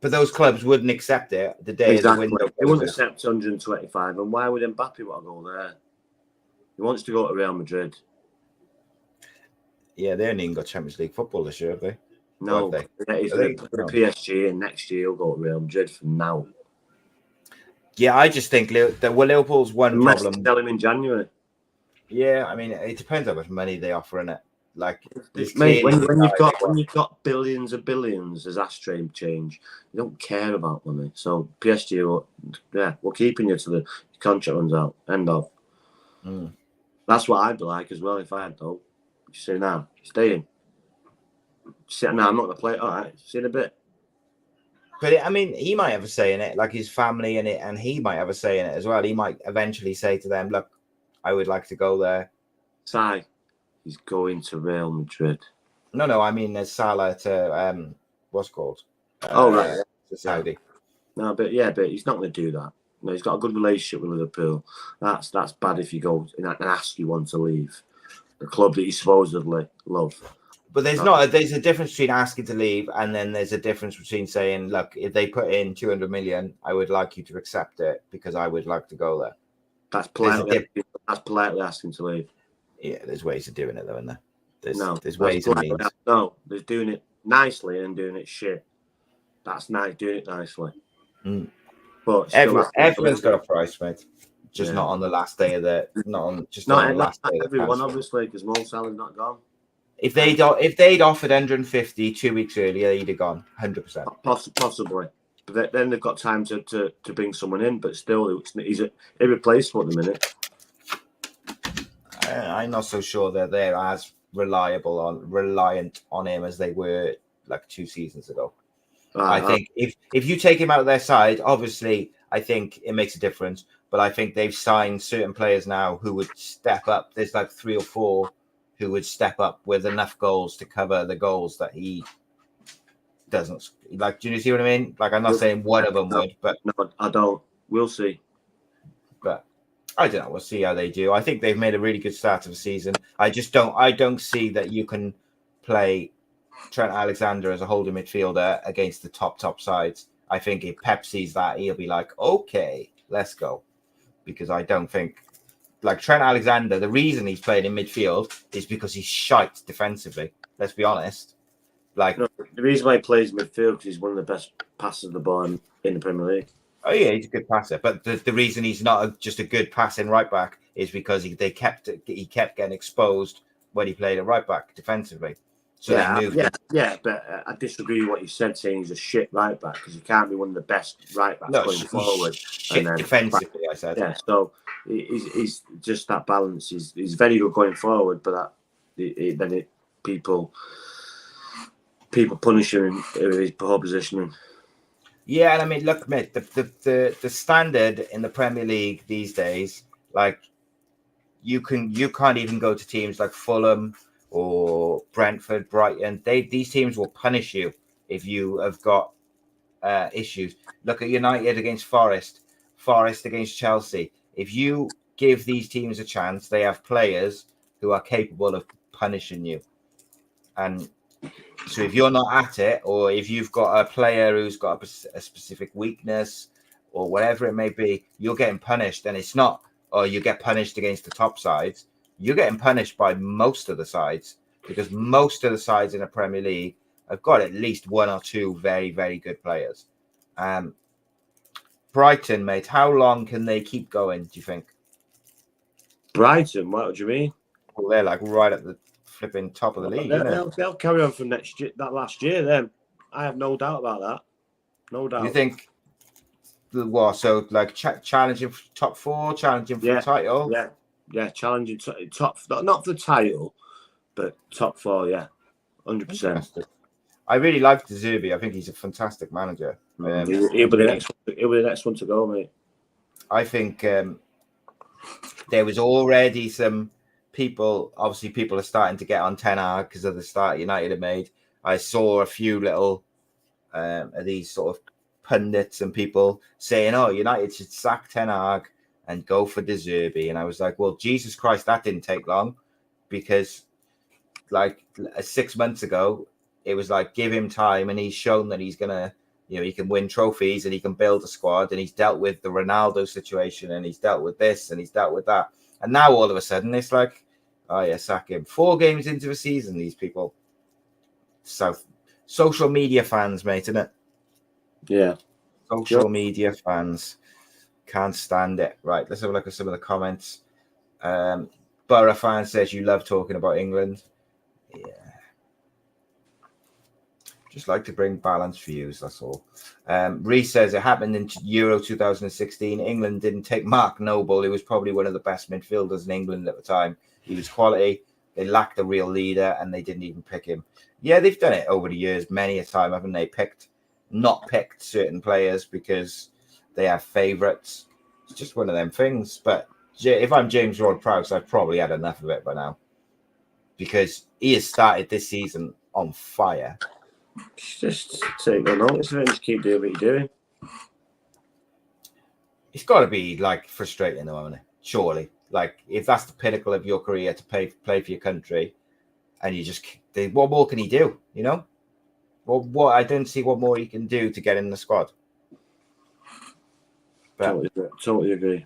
But those clubs wouldn't accept it the day of the window. They wouldn't accept 125. And why would Mbappe want to go there? He wants to go to Real Madrid. Yeah, they only even got Champions League football this year, have they? No, he's going to PSG, and next year he'll go to Real Madrid from now. Yeah, I just think that Liverpool's one problem. Sell him in January. Yeah, I mean, it depends how much money they offer in it. Like, mate, when you've got billions of billions as ashtray change, you don't care about money. So PSG, we're keeping you to the contract runs out. End of. That's what I'd be like as well if I had though. You say now, staying. No, I'm not gonna play. All right, see in a bit. But I mean, he might have a say in it, like his family in it, and he might have a say in it as well. He might eventually say to them, "Look, I would like to go there." Sai, he's going to Real Madrid. No, I mean, there's Salah to what's called? Right, to Saudi. No, but he's not going to do that. No, he's got a good relationship with Liverpool. That's bad if you go and ask you want to leave the club that you supposedly love. But there's a difference between asking to leave and then there's a difference between saying, look, if they put in 200 million, I would like you to accept it because I would like to go there. That's politely asking to leave. Yeah, there's ways of doing it though, isn't there? There's ways and means. No, there's doing it nicely and doing it shit. That's nice, doing it nicely. But everyone's got a price, mate. Just not on the last day of the on the last day. Everyone, obviously, because Mo Salah's not gone. If they'd offered 150 2 weeks earlier, he'd have gone 100%. Possibly, but then they've got time to bring someone in. But still, he's irreplaceable at the minute. I'm not so sure that they're as reliant on him as they were like 2 seasons ago. I think if you take him out of their side, obviously, I think it makes a difference. But I think they've signed certain players now who would step up. There's like 3 or 4 who would step up with enough goals to cover the goals that he doesn't. Like, do you see what I mean? Like, I'm not saying one of them would, but no, I don't. We'll see. But I don't know. We'll see how they do. I think they've made a really good start to the season. I don't see that you can play Trent Alexander as a holding midfielder against the top sides. I think if Pep sees that, he'll be like, okay, let's go. Because I don't think, like Trent Alexander, the reason he's playing in midfield is because he's shite defensively. Let's be honest. Like the reason why he plays midfield because he's one of the best passers of the ball in the Premier League. Oh yeah, he's a good passer. But the reason he's not just a good passing right back is because he kept getting exposed when he played at right back defensively. So they moved. But I disagree with what you said, saying he's a shit right back, because he can't be one of the best right backs going forward. Shit defensively, I said. Yeah, so he's just that balance. He's very good going forward, but people punish him with his poor positioning. Yeah, and I mean, look, mate, the standard in the Premier League these days, like you can't even go to teams like Fulham or Brentford, Brighton. These teams will punish you if you have got issues. Look at United against Forest against Chelsea. If you give these teams a chance, they have players who are capable of punishing you. And so if you're not at it, or if you've got a player who's got a specific weakness or whatever it may be, you're getting punished. And it's not, or you get punished against the top sides. You're getting punished by most of the sides, because most of the sides in the Premier League have got at least one or two very, very good players. Brighton, mate, how long can they keep going, do you think? Brighton, what do you mean? Well, they're like right at the flipping top of the league, They'll carry on from next year, that last year then. I have no doubt about that. No doubt. You think what? So like challenging for top 4, challenging for the title? Yeah, challenging top, not for the title, but top 4, yeah. 100%. I really like De Zerbi. I think he's a fantastic manager. He'll be the next one to go, mate. I think there was already some people. Obviously, people are starting to get on Ten Hag because of the start United have made. I saw a few little of these sort of pundits and people saying, "Oh, United should sack Ten Hag and go for De Zerbi." And I was like, "Well, Jesus Christ, that didn't take long," because like 6 months ago, it was like, give him time, and he's shown that he's gonna, he can win trophies and he can build a squad, and he's dealt with the Ronaldo situation, and he's dealt with this and he's dealt with that, and now all of a sudden it's like, oh yeah, sack him. 4 games into the season, these people. So social media fans, mate, isn't it? Yeah, social media fans can't stand it. Right, let's have a look at some of the comments. Borough fan says you love talking about England. Yeah. Just like to bring balanced views, that's all. Reece says it happened in Euro 2016. England didn't take Mark Noble, who was probably one of the best midfielders in England at the time. He was quality. They lacked a real leader, and they didn't even pick him. Yeah, they've done it over the years many a time, haven't they? Not picked certain players because they have favourites. It's just one of them things. But if I'm James Ward-Prowse, I've probably had enough of it by now, because he has started this season on fire. Just take no notice of it and just keep doing what you're doing. It's got to be like frustrating, though, isn't it? Surely, like if that's the pinnacle of your career to play for your country, and you just, what more can he do? Well, I don't see what more he can do to get in the squad. But, totally agree.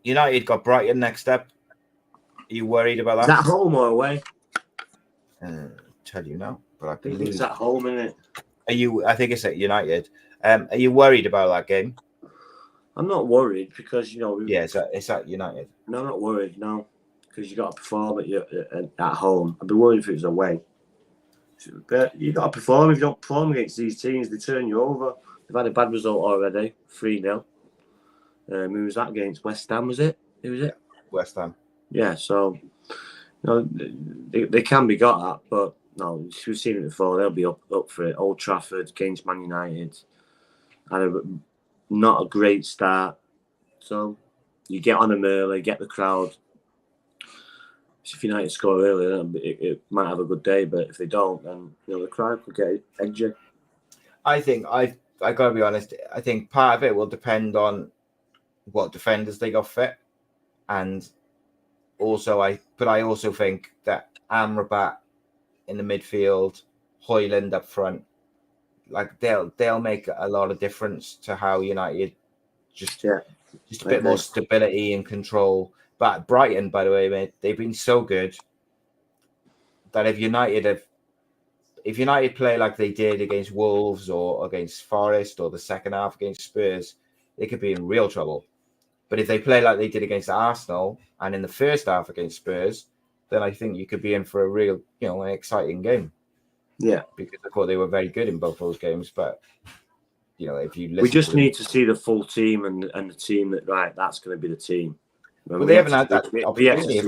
United got Brighton next up. Are you worried about that? Is that home or away? Tell you now, but I think it's at home, isn't it? I think it's at United. Are you worried about that game? I'm not worried because it's at United. No, I'm not worried. No, because you got to perform at home. I'd be worried if it was away. But you got to perform. If you don't perform against these teams, they turn you over. They've had a bad result already, 3-0. Who was that against? West Ham, was it? Who was it? West Ham. Yeah, so they can be got at, but no, we've seen it before. They'll be up for it. Old Trafford against Man United had not a great start, so you get on them early, get the crowd. If United score early, then it might have a good day, but if they don't, then the crowd could get edgy. I think I gotta be honest. I think part of it will depend on what defenders they got fit, and also I also think that Amrabat in the midfield, Højlund up front, like they'll make a lot of difference to how United just a bit more stability and control. But Brighton, by the way, mate, they've been so good that if United play like they did against Wolves or against Forest or the second half against Spurs, they could be in real trouble. But if they play like they did against Arsenal and in the first half against Spurs, then I think you could be in for a real, an exciting game. Yeah, because I thought they were very good in both those games. But if you listen, we just need to see the full team and the team that's going to be the team. Well, they haven't had that opportunity.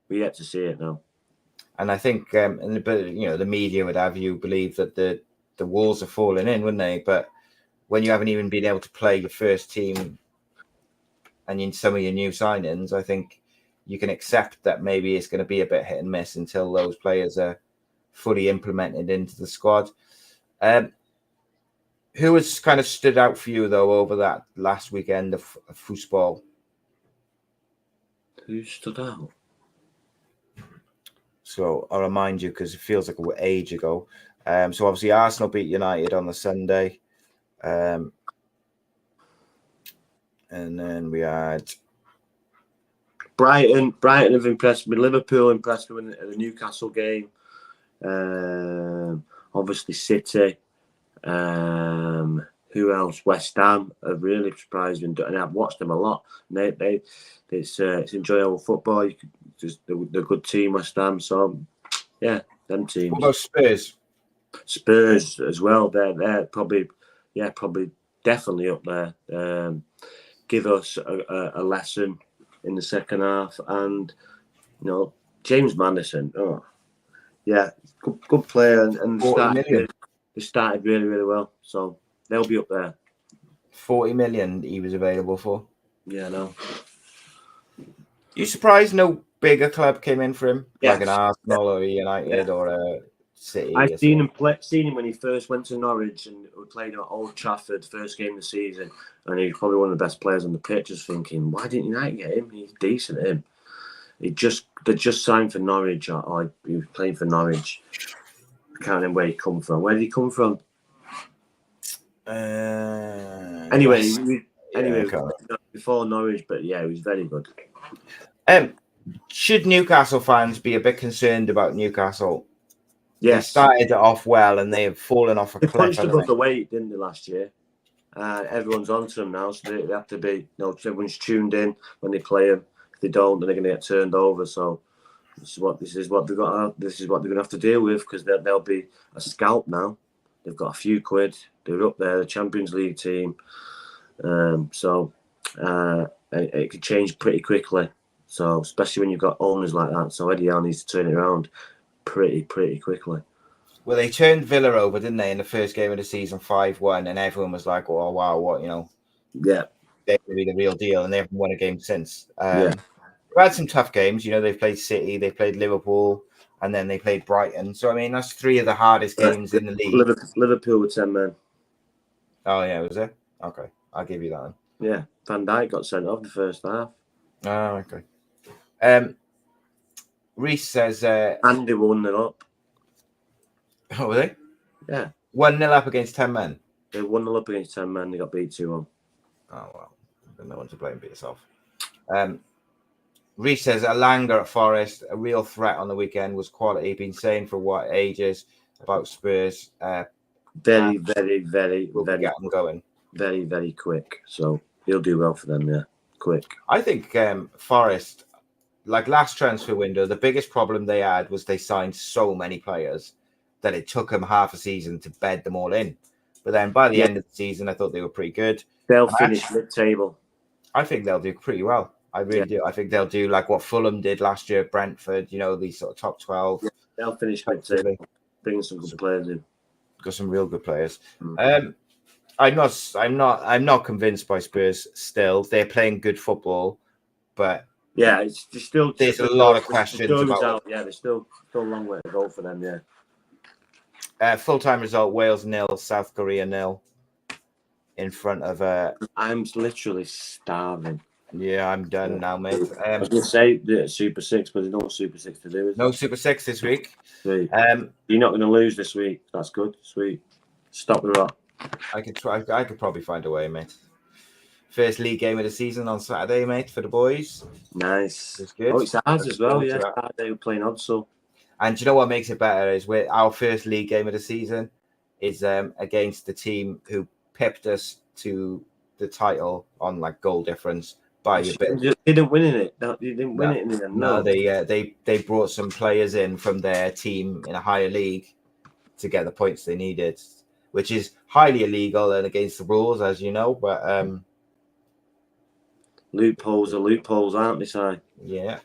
We yet to see it now. And I think, the media would have you believe that the walls are falling in, wouldn't they? But when you haven't even been able to play your first team and in some of your new signings, I think you can accept that maybe it's going to be a bit hit and miss until those players are fully implemented into the squad. Who has kind of stood out for you, though, over that last weekend of football? Who stood out? So I'll remind you because it feels like an age ago. So obviously Arsenal beat United on the Sunday. And then we had Brighton have impressed me. Liverpool impressed me in the Newcastle game. Obviously City. Who else? West Ham have really surprised me, and I've watched them a lot. It's enjoyable football. They're a good team, West Ham. So yeah, them teams. What about Spurs? Spurs as well. They're probably definitely up there. Give us a lesson in the second half, and James Maddison. Oh, yeah, good player, and they started really, really well. So they'll be up there. 40 million he was available for. Yeah, no. You surprised no bigger club came in for him, Yes. like an Arsenal or a United or a City? I've seen him when he first went to Norwich and we played at Old Trafford, first game of the season, and he was probably one of the best players on the pitch. Just thinking, why didn't United get him? He's decent. They just signed for Norwich, or he was playing for Norwich. I can't remember where he come from. Where did he come from? Anyway, before Norwich, but yeah, he was very good. Should Newcastle fans be a bit concerned about Newcastle? Yes. They started off well and they have fallen off a cliff. They punched above the weight, didn't they, last year? Everyone's on to them now, so they have to be. Everyone's tuned in when they play them. If they don't, then they're going to get turned over. So this is what they're going to have to deal with, because they'll be a scalp now. They've got a few quid. They're up there, the Champions League team. So it could change pretty quickly. So especially when you've got owners like that. So Eddie Howe needs to turn it around pretty quickly. Well, they turned Villa over, didn't they, in the first game of the season, 5-1, and everyone was like, "Oh wow, what Yeah, they're going to be the real deal," and they haven't won a game since. Yeah. They've had some tough games. They've played City, they played Liverpool, and then they played Brighton. So I mean, that's 3 of the hardest games in the league. Liverpool with 10 men. Oh yeah, was it? Okay, I'll give you that one. Yeah, Van Dijk got sent off the first half. Oh, okay. Reese says, and they won it up. Oh, were they? Yeah. 1-0 up against 10 men. They 1-0 up against 10 men. They got beat 2-1. Oh, well. No one to blame but yourself. Reese says, Alanga at Forest, a real threat on the weekend, was quality. Been saying for what ages about Spurs. Very get them going. Very, very quick. So he'll do well for them, yeah. Quick. I think Forest, like last transfer window, the biggest problem they had was they signed so many players that it took them half a season to bed them all in. But then by the end of the season, I thought they were pretty good. They'll finish mid-table. I think they'll do pretty well. I really do. I think they'll do like what Fulham did last year, Brentford, these sort of top 12. Yeah, they'll finish mid-table. Bring some good players in. Got some real good players. I'm not convinced by Spurs still. They're playing good football, but yeah, there's a lot of questions about. Yeah, there's still a long way to go for them. Yeah. Full-time result: Wales 0, South Korea 0. In front of I'm literally starving. Yeah, I'm done now, mate. I was going to say Super 6, but there's no Super 6 to do. No Super 6 this week. Sweet. You're not going to lose this week. That's good. Sweet. Stop the rot. I could try. I could probably find a way, mate. First league game of the season on Saturday, mate, for the boys. Nice. It's good. Oh, it's ours as well, yeah. Saturday we're playing Odsal. And do you know what makes it better is our first league game of the season is against the team who pipped us to the title on like goal difference, by a bit. They didn't win in it. No, they didn't win it in the end. No, No, they brought some players in from their team in a higher league to get the points they needed, which is highly illegal and against the rules, as you know. But loopholes are loopholes, aren't they, Si? yeah,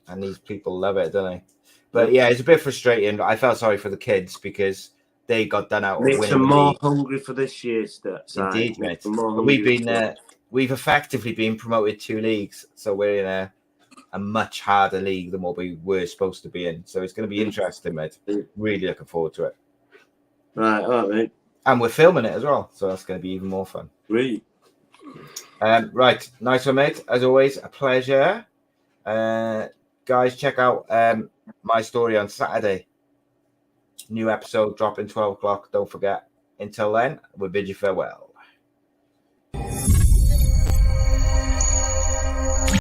and these people love it, don't they? But yeah, it's a bit frustrating. I felt sorry for the kids because they got done out of Makes winning them the more league. hungry for this year, Si. Indeed, mate. Makes them more But hungry. we've effectively been promoted 2 leagues, so we're in a much harder league than what we were supposed to be in. So it's going to be interesting, mate. Really looking forward to it. Right, all right, mate. And we're filming it as well, so that's going to be even more fun. Great. Right, nice one, mate. As always, a pleasure. Guys, check out my story on Saturday. New episode dropping 12 o'clock. Don't forget. Until then, we bid you farewell.